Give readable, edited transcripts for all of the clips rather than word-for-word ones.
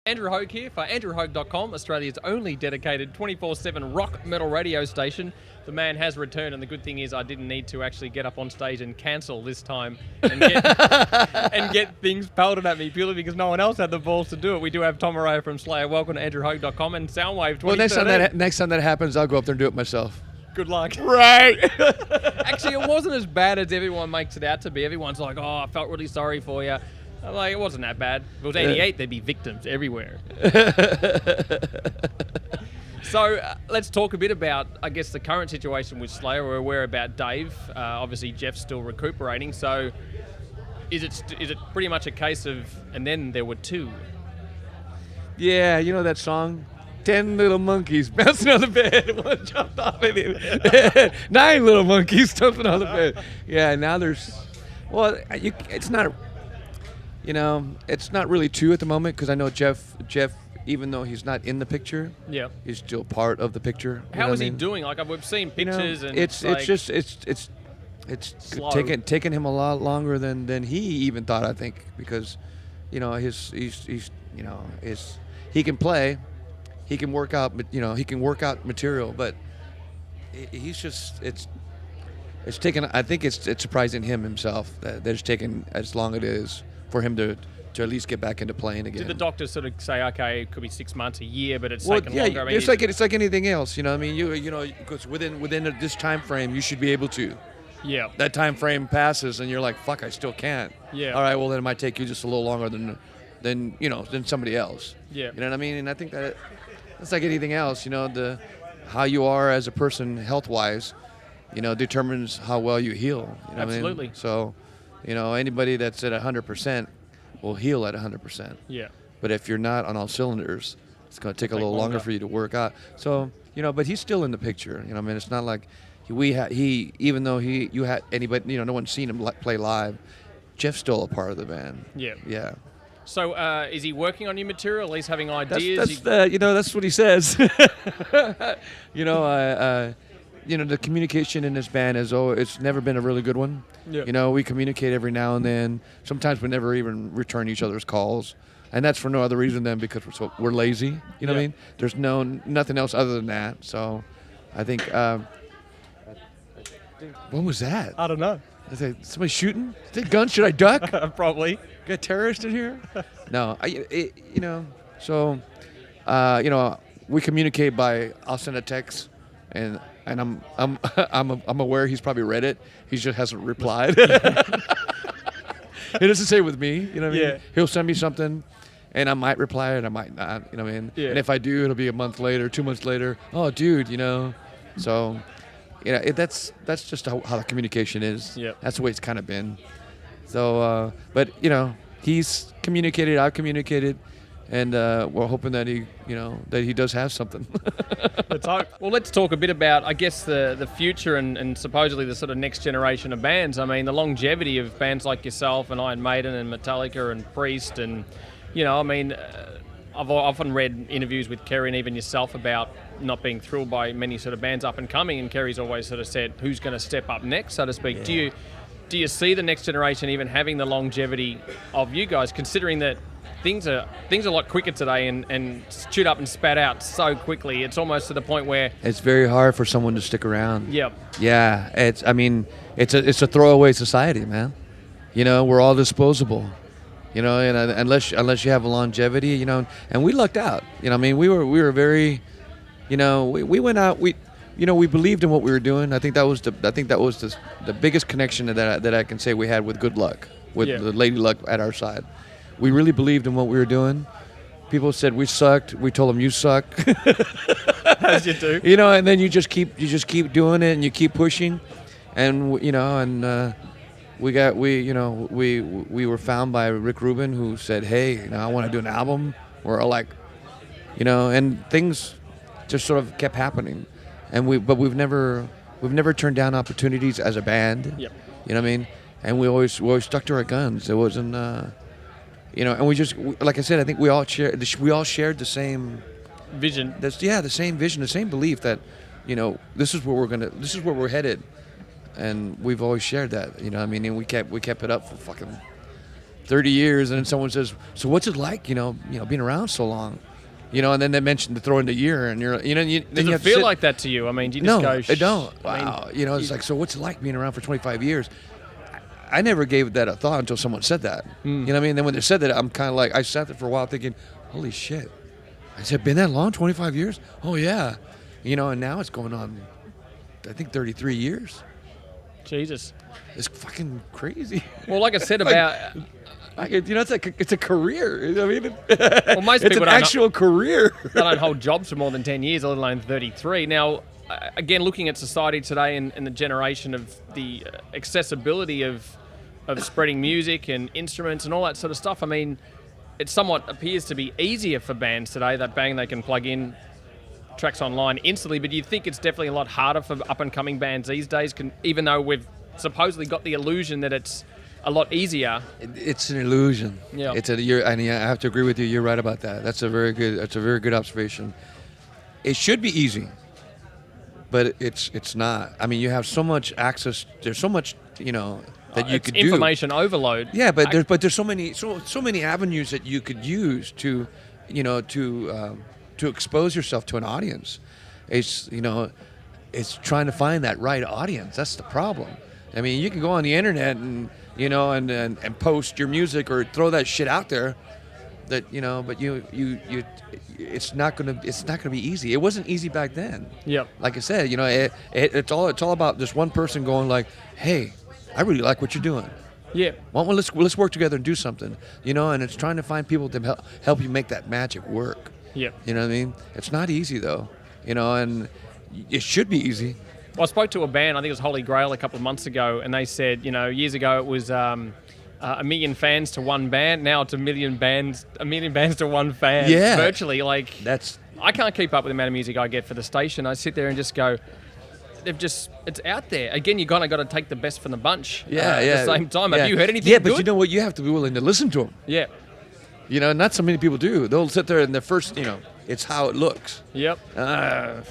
Andrew Haug here for AndrewHaug.com, Australia's only dedicated 24/7 rock metal radio station. The man has returned, and the good thing is I didn't need to actually get up on stage and cancel this time and get things pelted at me purely because no one else had the balls to do it. We do have Tom Araya from SLAYER. Welcome to AndrewHaug.com and SOUNDWAVE 2013. Well, next time that happens, I'll go up there and do it myself. Good luck. Right. Actually, it wasn't as bad as everyone makes it out to be. Everyone's like, oh, I felt really sorry for you. I'm like, it wasn't that bad. If it was 88, there'd be victims everywhere. So let's talk a bit about, I guess, the current situation with SLAYER. We're aware about Dave. Obviously, Jeff's still recuperating. So is it pretty much a case of, and then there were two? Yeah, you know that song? 10 little monkeys bouncing on the bed. One jumped off of it. 9 little monkeys jumping on the bed. Yeah, now there's, well, it's not, you know, it's not really two at the moment because I know Jeff, even though he's not in the picture, yeah, he's still part of the picture. How is he doing? Like, we've seen pictures, and it's taken him a lot longer than he even thought. I think because, you know, he can play, he can work out, you know, he can work out material, but he's just it's taken. I think it's surprising himself that it's taken as long as it is for him to at least get back into playing again. Did the doctors sort of say, okay, it could be 6 months, a year, but it's taken longer? I mean, it's like anything else, you know. I mean, you know, because within this time frame, you should be able to. Yeah. That time frame passes, and you're like, fuck, I still can't. Yeah. All right, well then it might take you just a little longer than somebody else. Yeah. You know what I mean? And I think that it's like anything else, you know, how you are as a person health-wise, you know, determines how well you heal. You know Absolutely. What I mean? So, you know, anybody that's at 100% will heal at 100%. Yeah. But if you're not on all cylinders, it's going to take a little longer for you to work out. So, you know, but he's still in the picture. You know, I mean, it's not like even though you had anybody, you know, no one's seen him play live. Jeff's still a part of the band. Yeah. Yeah. So, is he working on new material? At least having ideas? That's what he says. You know, the communication in this band it's never been a really good one. Yeah. You know, we communicate every now and then. Sometimes we never even return each other's calls, and that's for no other reason than because we're lazy. You know what I mean? There's nothing else other than that. So, I think. What was that? I don't know. Is it somebody shooting? Is it guns? Should I duck? Probably. Got a terrorist in here? No, you know, we communicate by I'll send a text, and I'm aware he's probably read it. He just hasn't replied. It doesn't say with me, you know what I mean? Yeah. He'll send me something, and I might reply and I might not, you know what I mean? Yeah. And if I do, it'll be a month later, 2 months later. Oh, dude, you know, so. You know, that's just how the communication is. Yep. That's the way it's kind of been. So, but you know, he's communicated, I've communicated, and we're hoping that he does have something. Let's hope. Well, let's talk a bit about, I guess, the future and supposedly the sort of next generation of bands. I mean, the longevity of bands like yourself and Iron Maiden and Metallica and Priest, and you know, I mean. I've often read interviews with Kerry and even yourself about not being thrilled by many sort of bands up and coming, and Kerry's always sort of said, who's going to step up next, so to speak. Yeah. Do you see the next generation even having the longevity of you guys, considering that things are a lot quicker today and chewed up and spat out so quickly? It's almost to the point where it's very hard for someone to stick around. Yep. Yeah, it's a throwaway society, man. You know, we're all disposable. You know, and unless you have a longevity, you know, and we lucked out. You know, I mean, we were very, you know, we went out. We believed in what we were doing. I think that was the biggest connection that I can say we had with good luck, with the lady luck at our side. We really believed in what we were doing. People said we sucked. We told them you suck. As you do. You know, and then you just keep doing it and you keep pushing, and you know, and. We were found by Rick Rubin, who said, "Hey, you know, I want to do an album." We're all like, you know, and things just sort of kept happening, and we've never turned down opportunities as a band. Yep. You know what I mean? And we always stuck to our guns. It wasn't, you know, and like I said, I think we all shared the same vision. The same vision, the same belief that, you know, this is where we're headed. And we've always shared that, you know. I mean, and we kept it up for fucking 30 years, and then someone says, so what's it like, being around so long? And then they mentioned to throw in the year, and then Does you it have to feel sit- like that to you? I mean, do you just No, go, I don't. Wow. It's like, so what's it like being around for 25 years? I never gave that a thought until someone said that. You know what I mean? Then when they said that, I'm kind of like, I sat there for a while thinking, holy shit. I said, been that long, 25 years? Oh, yeah. And now it's going on, I think, 33 years. Jesus. It's fucking crazy. Well, like I said about... it's a career. I mean, Well, most it's people an actual career. they don't hold jobs for more than 10 years, let alone 33. Now, again, looking at society today and the generation of the accessibility of spreading music and instruments and all that sort of stuff, I mean, it somewhat appears to be easier for bands today. That bang, they can plug in tracks online instantly, but do you think it's definitely a lot harder for up-and-coming bands these days, even though we've supposedly got the illusion that it's a lot easier? It's an illusion. Yeah. I have to agree with you. You're right about that. That's a very good observation. It should be easy, but it's not. I mean, you have so much access. There's so much, that you could do. Information overload. Yeah, but there's so many avenues that you could use to expose yourself to an audience. It's trying to find that right audience. That's the problem. I mean, you can go on the internet and post your music or throw that shit out there. But it's not gonna be easy. It wasn't easy back then. Yep. Like I said, it's all about this one person going like, hey, I really like what you're doing. Yeah. Let's work together and do something. And it's trying to find people to help you make that magic work. Yep. You know what I mean? It's not easy though. And it should be easy. Well, I spoke to a band, I think it was Holy Grail, a couple of months ago, and they said, years ago it was a million fans to one band. Now it's a million bands to one fan. Yeah. Virtually, I can't keep up with the amount of music I get for the station. I sit there and just go, it's out there. Again, you kind of got to take the best from the bunch. At the same time. Have you heard anything Yeah, but good? you know what? You have to be willing to listen to them. Yeah. Not so many people do. They'll sit there and the first, it's how it looks. Yep. And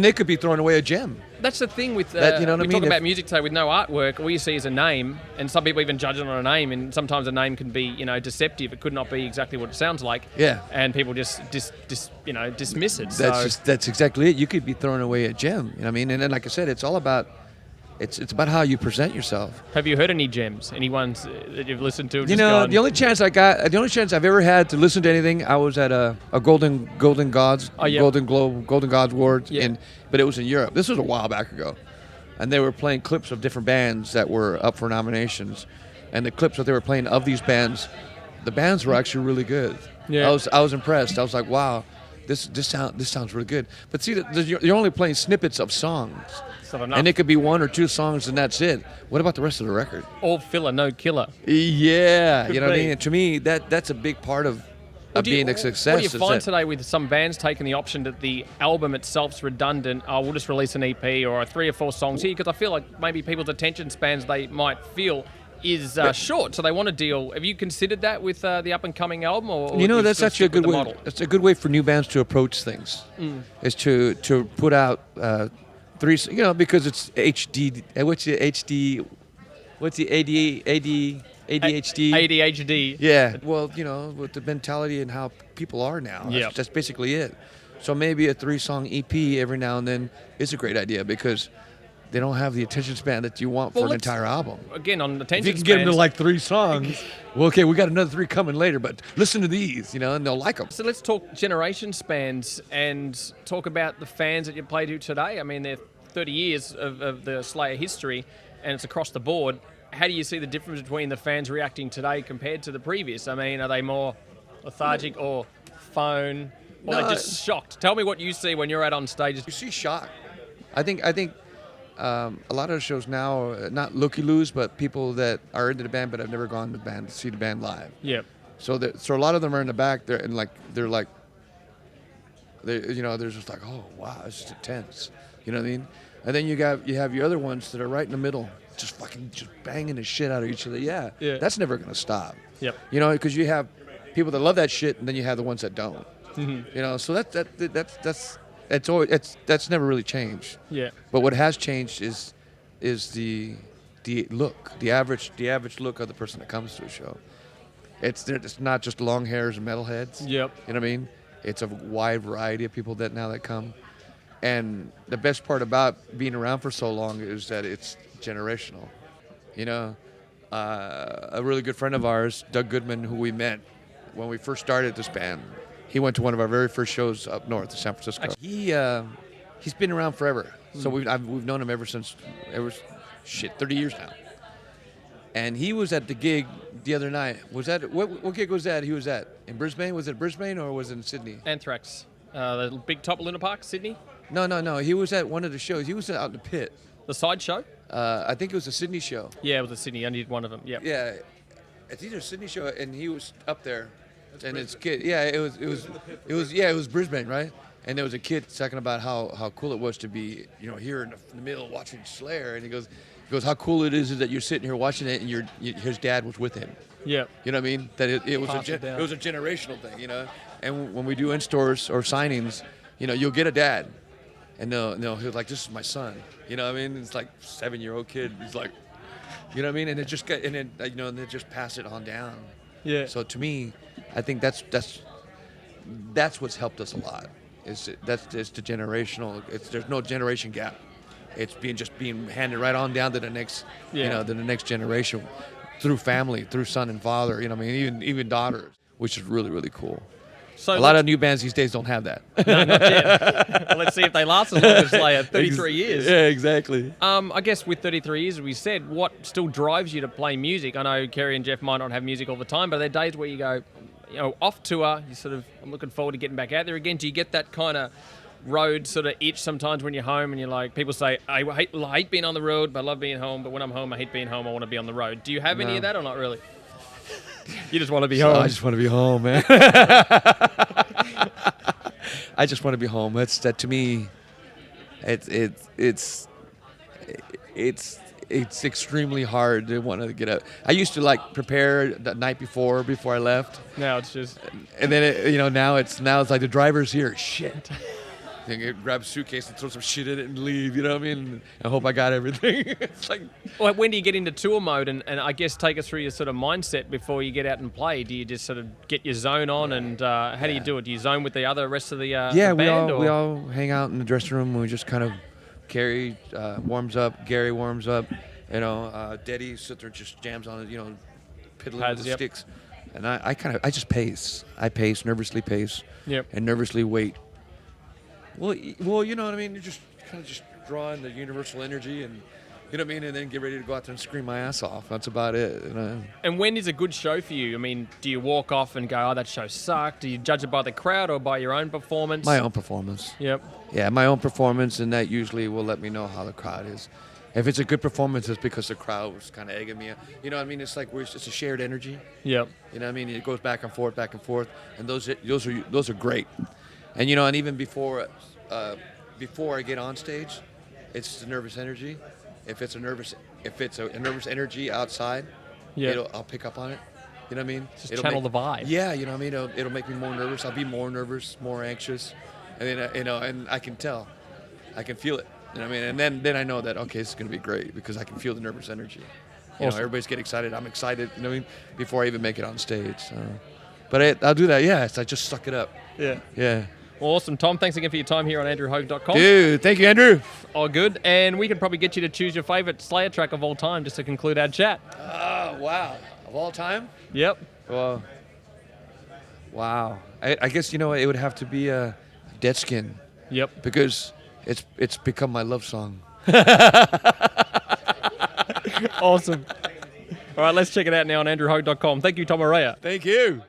they could be throwing away a gem. That's the thing with you know what I we mean? talk about music today with no artwork. All you see is a name, and some people even judge it on a name. And sometimes a name can be, deceptive. It could not be exactly what it sounds like. Yeah. And people just dismiss it. That's exactly it. You could be throwing away a gem. You know what I mean? And then, like I said, it's all about. It's about how you present yourself. Have you heard any gems? Any ones that you've listened to? The only chance I've ever had to listen to anything, I was at a Golden Gods, Golden Gods Awards, but it was in Europe. This was a while back ago, and they were playing clips of different bands that were up for nominations, and the clips that they were playing of these bands, the bands were actually really good. Yeah. I was impressed. I was like, wow, this sounds really good. But see, you're only playing snippets of songs. And it could be one or two songs and that's it. What about the rest of the record? All filler, no killer. Yeah, Could what I be. mean? And to me, that's a big part of being a success. What do you find today with some bands taking the option that the album itself's redundant? We'll just release an EP or 3 or 4 songs here, because I feel like maybe people's attention spans they might feel is short, so they want to deal. Have you considered that with the up-and-coming album? Or that's actually a good way. Model? That's a good way for new bands to approach things. Is to put out 3, because it's HD. What's the HD? What's the ADHD? ADHD. Yeah. Well, with the mentality and how people are now. That's basically it. So maybe a 3-song EP every now and then is a great idea, because they don't have the attention span that you want for an entire album. Again, on attention if you can get them to 3 songs, well, okay, we got another 3 coming later, but listen to these, and they'll like them. So let's talk generation spans and talk about the fans that you play to today. I mean, they're 30 years of the Slayer history, and it's across the board. How do you see the difference between the fans reacting today compared to the previous? I mean, are they more lethargic or phone, or they're just shocked? Tell me what you see when you're out on stage. You see shock. I think a lot of the shows now are not looky-loos, but people that are into the band but have never gone to the band to see the band live. Yep. So a lot of them are in the back. They're just like, oh wow, it's just intense. You know what I mean? And then you have your other ones that are right in the middle, just banging the shit out of each other. Yeah. That's never gonna stop. Yep. Because you have people that love that shit, and then you have the ones that don't. Mm-hmm. So that's never really changed. Yeah. But what has changed is the the look, the average look of the person that comes to a show. It's not just long hairs and metalheads. Yep. You know what I mean? It's a wide variety of people that come. And the best part about being around for so long is that it's generational. You know, a really good friend of ours, Doug Goodman, who we met when we first started this band, he went to one of our very first shows up north in San Francisco. He's been around forever. So we've known him ever 30 years now. And he was at the gig the other night. Was that what gig was that? He was at in Brisbane. Was it Brisbane or was it in Sydney? Anthrax, the big top Luna Park, Sydney. No. He was at one of the shows. He was out in the pit. The side show. I think it was a Sydney show. Yeah, it was a Sydney. I did one of them. Yep. Yeah, it's either a Sydney show, and he was up there, and his kid. Yeah, it was Brisbane, right? And there was a kid talking about how cool it was to be, here in the middle watching Slayer, and he goes, how cool it is that you're sitting here watching it, and his dad was with him. Yeah. You know what I mean? That it was it was a generational thing, And when we do in-stores or signings, you'll get a dad, and he'll like, this is my son. You know what I mean? It's like 7-year-old kid. He's like, you know what I mean? And it just and they just pass it on down. Yeah. So to me, I think that's what's helped us a lot. It's the generational. There's no generation gap. It's being handed right on down to the next, to the next generation, through family, through son and father. You know what I mean? Even daughters, which is really, really cool. So a lot of new bands these days don't have that. No, not yet. Well, let's see if they last as long as Slayer. 33 years. Yeah, exactly. I guess with 33 years, as we said, what still drives you to play music? I know Kerry and Jeff might not have music all the time, but are there days where you go, off tour, I'm looking forward to getting back out there again. Do you get that kind of road sort of itch sometimes when you're home and you're like, people say, I hate being on the road, but I love being home, but when I'm home, I hate being home, I want to be on the road. Do you have any of that or not really? You just want to be home. I just want to be home, man. I just want to be home. That to me. It's extremely hard to want to get up. I used to prepare the night before I left. Now it's just. And then now it's like the driver's here. Shit. You grab a suitcase and throw some shit in it and leave, you know what I mean? I hope I got everything. It's like... Well, when do you get into tour mode? And I guess take us through your sort of mindset before you get out and play. Do you just sort of get your zone on and how do you do it? Do you zone with the rest of the the band? We all hang out in the dressing room and we just kind of Kerry warms up, Gary warms up, Deddy sits there and just jams on it, piddling with the sticks. And I just pace. I pace, nervously pace, and nervously wait. Well, you know what I mean? You just kind of just draw in the universal energy and, you know what I mean? And then get ready to go out there and scream my ass off. That's about it. And when is a good show for you? I mean, do you walk off and go, oh, that show sucked? Do you judge it by the crowd or by your own performance? My own performance. Yep. Yeah, my own performance, and that usually will let me know how the crowd is. If it's a good performance, it's because the crowd was kind of egging me up. You know what I mean? It's like it's a shared energy. Yep. You know what I mean? It goes back and forth, and those are great. And and even before I get on stage, it's the nervous energy. If it's a nervous energy outside, I'll pick up on it. You know what I mean? Just channel the vibe. Yeah, you know what I mean? It'll make me more nervous. I'll be more nervous, more anxious, and then and I can tell, I can feel it. You know what I mean? And then I know that this is gonna be great because I can feel the nervous energy. Awesome. Everybody's getting excited. I'm excited. You know what I mean? Before I even make it on stage. So. But I'll do that. Yeah, I just suck it up. Yeah. Yeah. Awesome. Tom, thanks again for your time here on AndrewHaug.com. Dude, thank you, Andrew. All good. And we could probably get you to choose your favourite Slayer track of all time just to conclude our chat. Oh, wow. Of all time? Yep. Well, wow. I guess, it would have to be Dead Skin. Yep. Because it's become my love song. Awesome. All right, let's check it out now on AndrewHaug.com. Thank you, Tom Araya. Thank you.